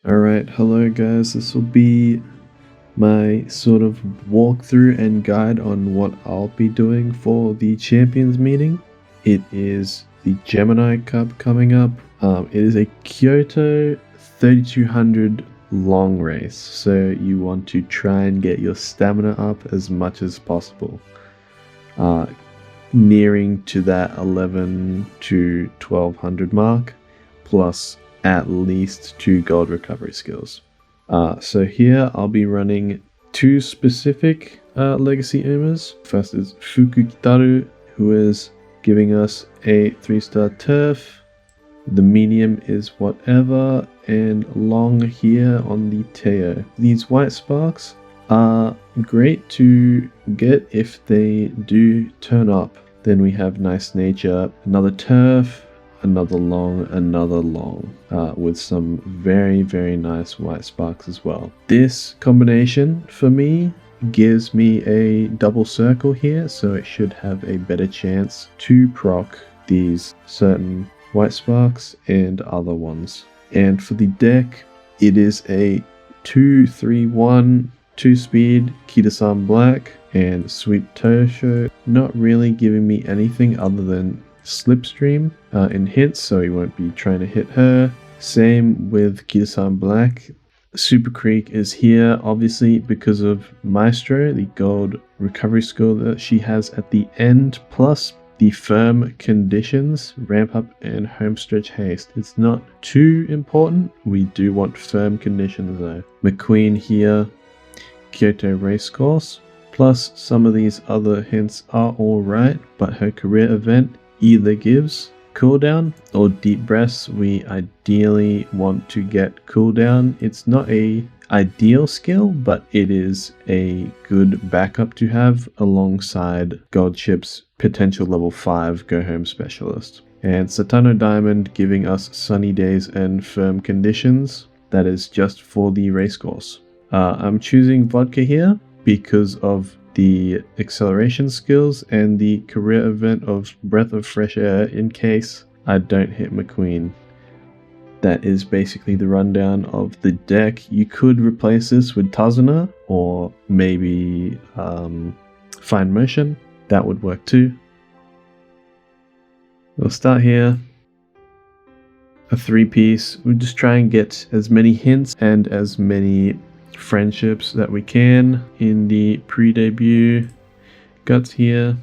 Alright, hello guys, this will be my sort of walkthrough and guide on what I'll be doing for the Champions meeting. It is the Gemini Cup coming up. It is a Kyoto 3200 long race, so you want to try and get your stamina up as much as possible. Nearing to that 11 to 1200 mark, plus at least 2 gold recovery skills. So here I'll be running 2 specific legacy umas. First is Fukukitaru, who is giving us a 3-star turf. The medium is whatever, and long here on the Teo. These white sparks are great to get if they do turn up. Then we have nice nature, another turf, another long, with some very, very nice white sparks as well. This combination for me gives me a double circle here, so it should have a better chance to proc these certain white sparks and other ones. And for the deck, it is a 2-3-1 2-speed Kitasan Black and Sweet Tosho, not really giving me anything other than Slipstream in hits, so he won't be trying to hit her. Same with Kitasan Black. Super Creek is here obviously because of Maestro, the gold recovery skill that she has at the end, plus the firm conditions, ramp up and homestretch haste. It's not too important. We do want firm conditions though. McQueen here, Kyoto Racecourse, plus some of these other hints are alright, but her career event either gives cooldown or deep breaths. We ideally want to get cooldown. It's not a ideal skill, but it is a good backup to have alongside Gold Chip's potential level 5 go home specialist. And Satano Diamond giving us sunny days and firm conditions. That is just for the race course. I'm choosing vodka here because of the acceleration skills and the career event of Breath of Fresh Air in case I don't hit McQueen. That is basically the rundown of the deck. You could replace this with Tazuna or maybe Fine Motion. That would work too. We'll start here. A 3-piece. We'll just try and get as many hints and as many friendships that we can in the pre-debut guts here.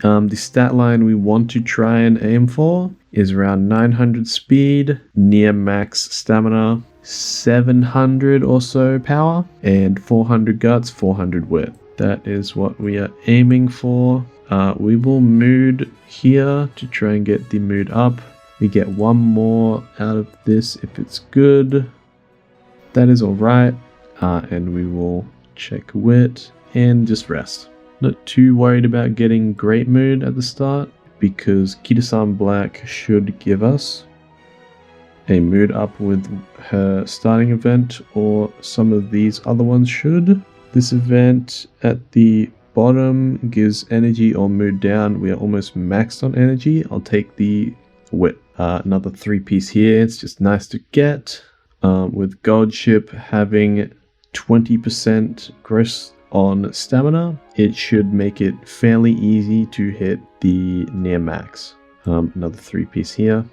The stat line we want to try and aim for is around 900 speed, near max stamina, 700 or so power, and 400 guts, 400 wit. That is what we are aiming for. We will mood here to try and get the mood up. We get 1 more out of this if it's good. That is alright, and we will check wit and just rest. Not too worried about getting great mood at the start because Kitasan Black should give us a mood up with her starting event, or some of these other ones should. This event at the bottom gives energy or mood down. We are almost maxed on energy. I'll take the wit. Another 3-piece here. It's just nice to get. With Gold Ship having 20% gross on stamina, it should make it fairly easy to hit the near max. Another 3-piece here.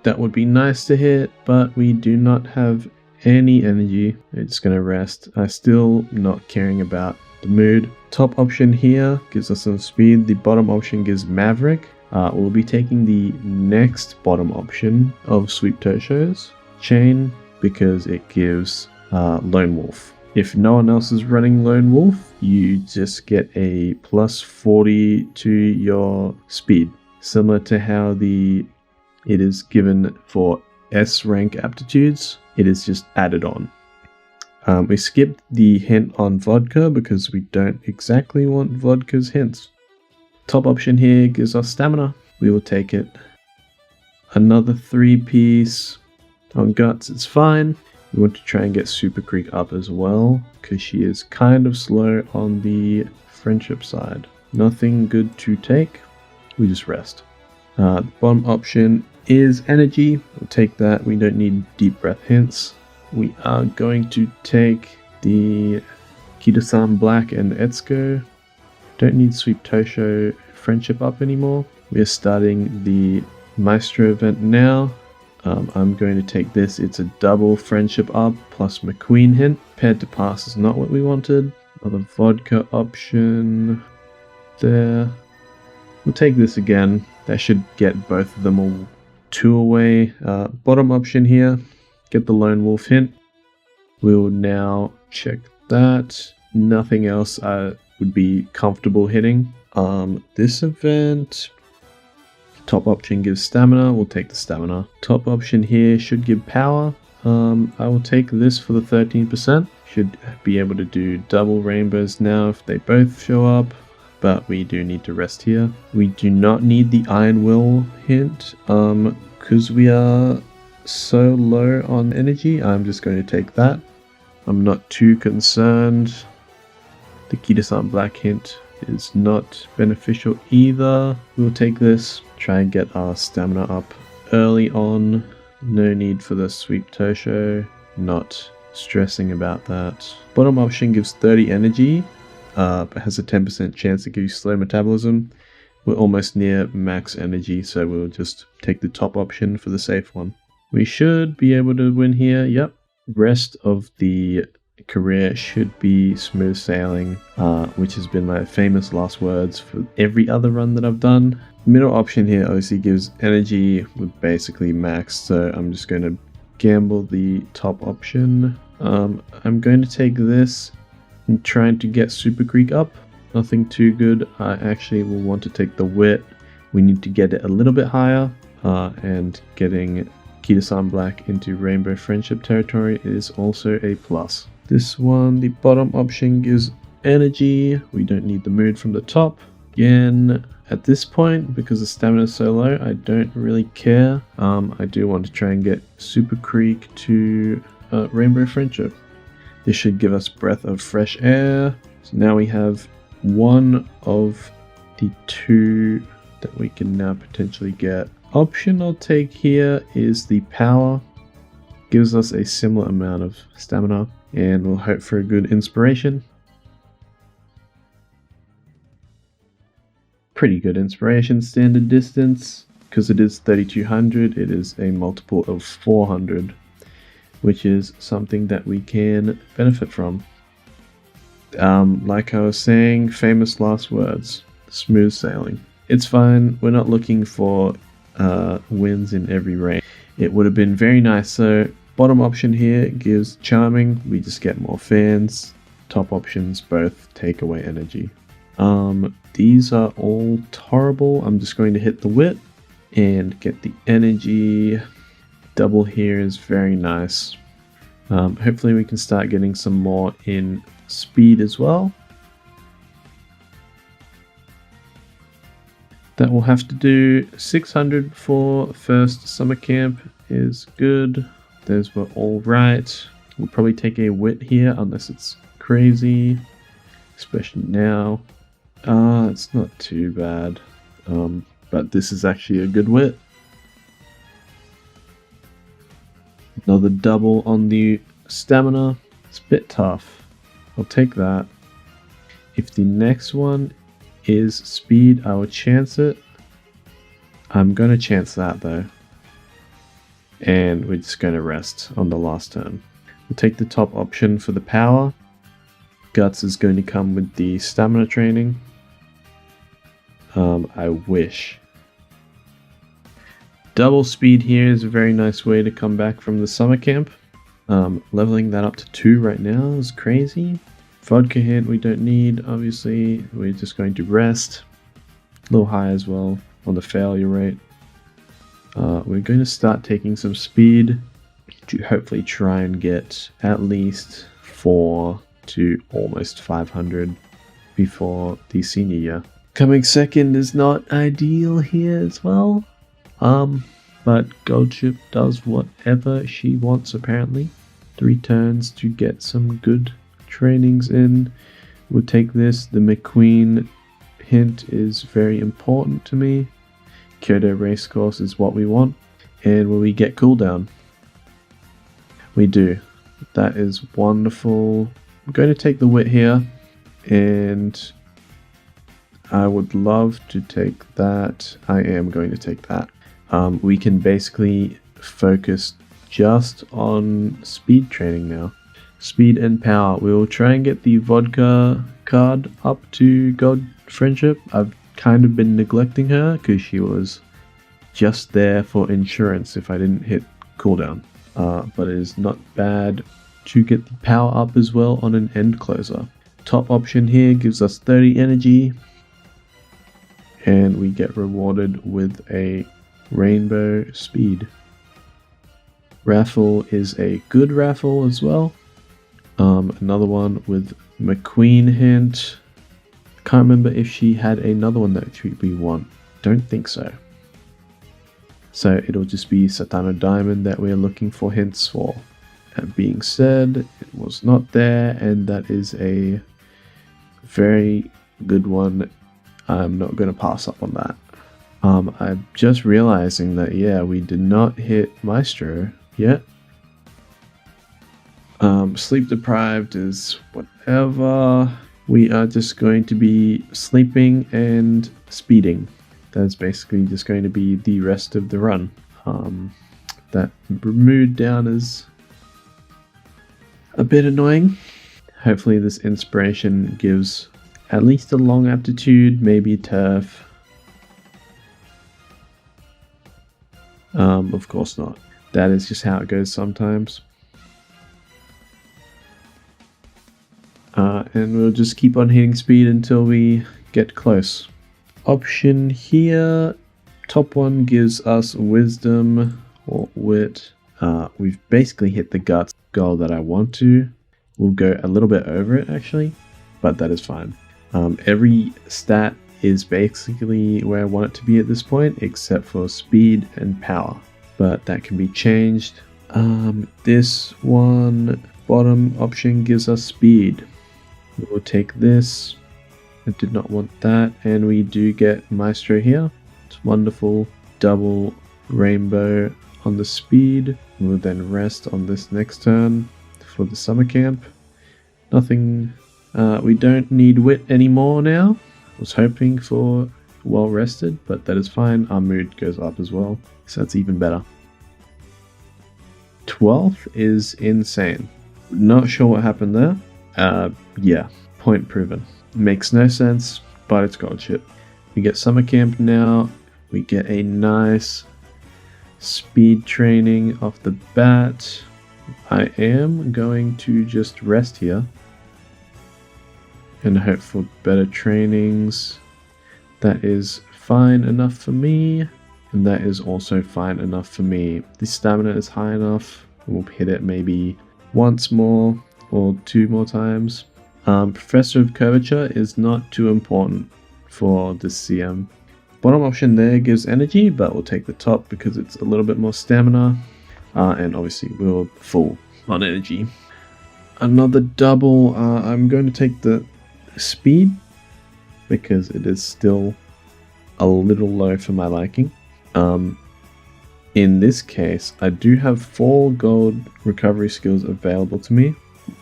That would be nice to hit, but we do not have any energy. It's going to rest. I'm still not caring about the mood. Top option here gives us some speed. The bottom option gives Maverick. We'll be taking the next bottom option of Sweet Tosho's chain, because it gives Lone Wolf. If no one else is running Lone Wolf, you just get a plus 40 to your speed, similar to how it is given for S rank aptitudes. It is just added on. We skipped the hint on vodka because we don't exactly want vodka's hints. Top option here gives us stamina. We will take it. Another 3-piece. On guts, it's fine. We want to try and get Super Creek up as well, because she is kind of slow on the friendship side. Nothing good to take. We just rest. The bottom option is energy. We'll take that. We don't need deep breath hints. We are going to take the Kida-san Black and Etsuko. Don't need Sweep Tosho friendship up anymore. We are starting the Maestro event now. I'm going to take this. It's a double friendship up plus McQueen hint. Paired to pass is not what we wanted. Another vodka option there. We'll take this again. That should get both of them all 2 away. Bottom option here. Get the Lone Wolf hint. We'll now check that. Nothing else I would be comfortable hitting. This event, top option gives stamina. We'll take the stamina. Top option here should give power. I will take this for the 13%. Should be able to do double rainbows now if they both show up, but we do need to rest here. We do not need the Iron Will hint because we are so low on energy. I'm just going to take that. I'm not too concerned. The Kida-san Black hint is not beneficial either. We'll take this, try and get our stamina up early on. No need for the Sweep Tosho, not stressing about that. Bottom option gives 30 energy, but has a 10% chance to give you slow metabolism. We're almost near max energy, so we'll just take the top option for the safe one. We should be able to win here, yep. Rest of the career should be smooth sailing, which has been my famous last words for every other run that I've done. Middle option here obviously gives energy with basically max, so I'm just going to gamble the top option. I'm going to take this and trying to get Super Creek up. Nothing too good. I actually will want to take the Wit. We need to get it a little bit higher, and getting Kida-san Black into Rainbow Friendship territory is also a plus. This one, the bottom option gives energy. We don't need the mood from the top. Again, at this point, because the stamina is so low, I don't really care. I do want to try and get Super Creek to Rainbow Friendship. This should give us Breath of Fresh Air. So now we have one of the 2 that we can now potentially get. Option I'll take here is the Power. Gives us a similar amount of stamina, and we'll hope for a good inspiration. Pretty good inspiration. Standard distance, because it is 3200, it is a multiple of 400, which is something that we can benefit from. Like I was saying, famous last words, smooth sailing. It's fine, we're not looking for wins in every race. It would have been very nice. So bottom option here gives charming, we just get more fans. Top options both take away energy. These are all horrible. I'm just going to hit the Wit and get the energy. Double here is very nice. Hopefully we can start getting some more in speed as well. That will have to do 600 for first summer camp is good. Those were all right. We'll probably take a Wit here unless it's crazy, especially now. It's not too bad, but this is actually a good Wit. Another double on the stamina. It's a bit tough. I'll take that. If the next one is speed, I will chance it. I'm going to chance that though. And we're just going to rest on the last turn. We'll take the top option for the power. Guts is going to come with the stamina training. I wish. Double speed here is a very nice way to come back from the summer camp. Leveling that up to 2 right now is crazy. Vodka hint we don't need, obviously. We're just going to rest. A little high as well on the failure rate. We're going to start taking some speed to hopefully try and get at least 4 to almost 500 before the senior year. Coming second is not ideal here as well. But Goldship does whatever she wants apparently. 3 turns to get some good trainings in. We'll take this. The McQueen hint is very important to me. Kyoto Racecourse is what we want. And will we get cooldown? We do. That is wonderful. I'm going to take the wit here, and I would love to take that. I am going to take that. We can basically focus just on speed training now. Speed and power. We will try and get the vodka card up to God Friendship. I've kind of been neglecting her because she was just there for insurance if I didn't hit cooldown. But it is not bad to get the power up as well on an end closer. Top option here gives us 30 energy, and we get rewarded with a rainbow speed. Raffle is a good raffle as well. Another one with McQueen hint. Can't remember if she had another one that we want. Don't think so. So it'll just be Satano Diamond that we're looking for hints for. That being said, it was not there, and that is a very good one. I'm not going to pass up on that. I'm just realizing that, yeah, we did not hit Maestro yet. Sleep deprived is whatever. We are just going to be sleeping and speeding. That's basically just going to be the rest of the run. That mood down is a bit annoying. Hopefully this inspiration gives at least a long aptitude, maybe turf. Of course not. That is just how it goes sometimes. And we'll just keep on hitting speed until we get close. Option here, top one gives us wisdom or wit. We've basically hit the guts goal that I want to. We'll go a little bit over it actually, but that is fine. Every stat is basically where I want it to be at this point, except for speed and power, but that can be changed. This one, bottom option, gives us speed. We'll take this. I did not want that, and we do get Maestro here. It's wonderful. Double rainbow on the speed. We'll then rest on this next turn for the summer camp. Nothing. We don't need wit anymore now. I was hoping for well rested, but that is fine. Our mood goes up as well, so that's even better. 12th is insane. Not sure what happened there. Yeah, point proven. Makes no sense, but it's god shit. We get summer camp now. We get a nice speed training off the bat. I am going to just rest here and hope for better trainings. That is fine enough for me, and that is also fine enough for me. The stamina is high enough. We'll hit it maybe once more or 2 more times. Professor of Curvature is not too important for this CM. Bottom option there gives energy, but we'll take the top because it's a little bit more stamina. And obviously we're full on energy. Another double. I'm going to take the speed because it is still a little low for my liking. In this case, I do have 4 gold recovery skills available to me.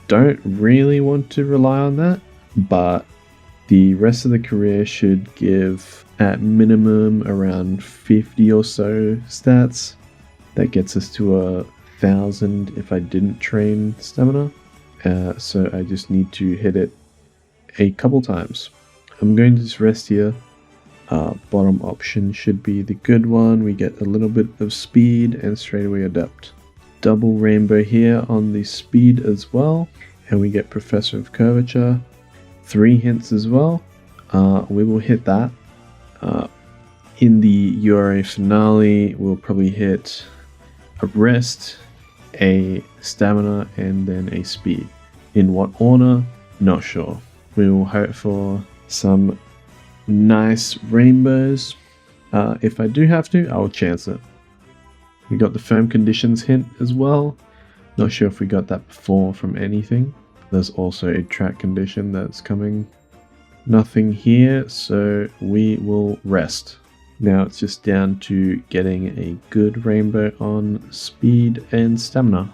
Don't really want to rely on that, but the rest of the career should give at minimum around 50 or so stats. That gets us to 1,000 if I didn't train stamina. So I just need to hit it a couple times. I'm going to just rest here. Bottom option should be the good one. We get a little bit of speed and straightaway adept. Double rainbow here on the speed as well, and we get Professor of Curvature. 3 hints as well. We will hit that. In the URA Finale, we'll probably hit a rest, a stamina, and then a speed. In what order? Not sure. We will hope for some nice rainbows. If I do have to, I will chance it. We got the firm conditions hint as well. Not sure if we got that before from anything. There's also a track condition that's coming. Nothing here, so we will rest. Now it's just down to getting a good rainbow on speed and stamina.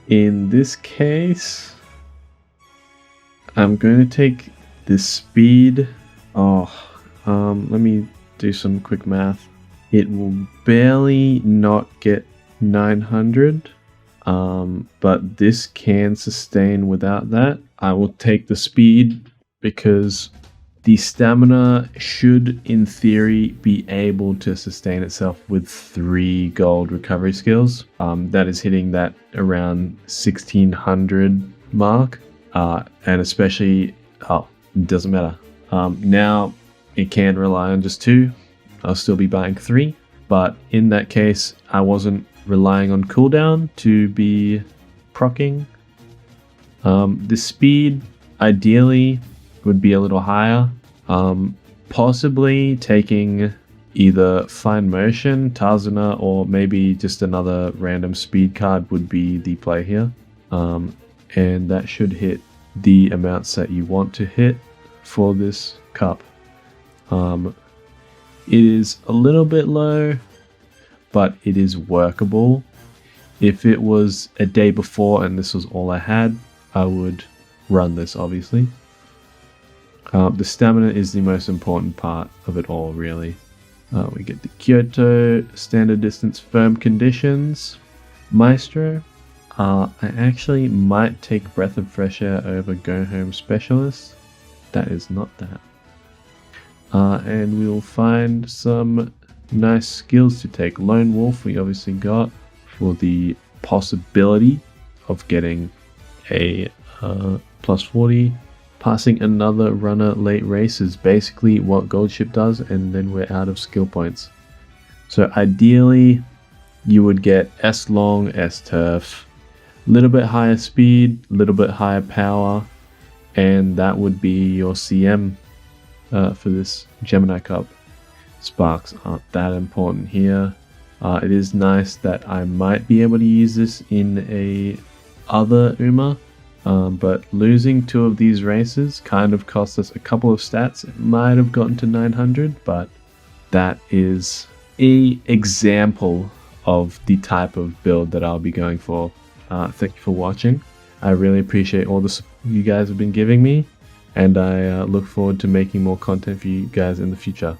In this case, I'm going to take the speed. Let me do some quick math. It will barely not get 900, but this can sustain without that. I will take the speed because the stamina should, in theory, be able to sustain itself with 3 gold recovery skills. That is hitting that around 1600 mark, and especially, it doesn't matter. Now it can rely on just 2. I'll still be buying 3, but in that case, I wasn't relying on cooldown to be proccing. The speed, ideally, would be a little higher. Possibly taking either Fine Motion, Tarzana, or maybe just another random speed card would be the play here. And that should hit the amounts that you want to hit for this cup. It is a little bit low, but it is workable. If it was a day before and this was all I had, I would run this, obviously. The stamina is the most important part of it all, really. We get the Kyoto, standard distance, firm conditions, Maestro. I actually might take Breath of Fresh Air over Go Home Specialist. That is not that. And we'll find some nice skills to take. Lone Wolf we obviously got for the possibility of getting a plus 40. Passing another runner late race is basically what Gold Ship does, and then we're out of skill points. So ideally, you would get S long, S turf, a little bit higher speed, a little bit higher power, and that would be your CM for this Gemini Cup. Sparks aren't that important here. It is nice that I might be able to use this in a other Uma. But losing 2 of these races kind of cost us a couple of stats. It might have gotten to 900, but that is an example of the type of build that I'll be going for. Thank you for watching. I really appreciate all the support you guys have been giving me, and I look forward to making more content for you guys in the future.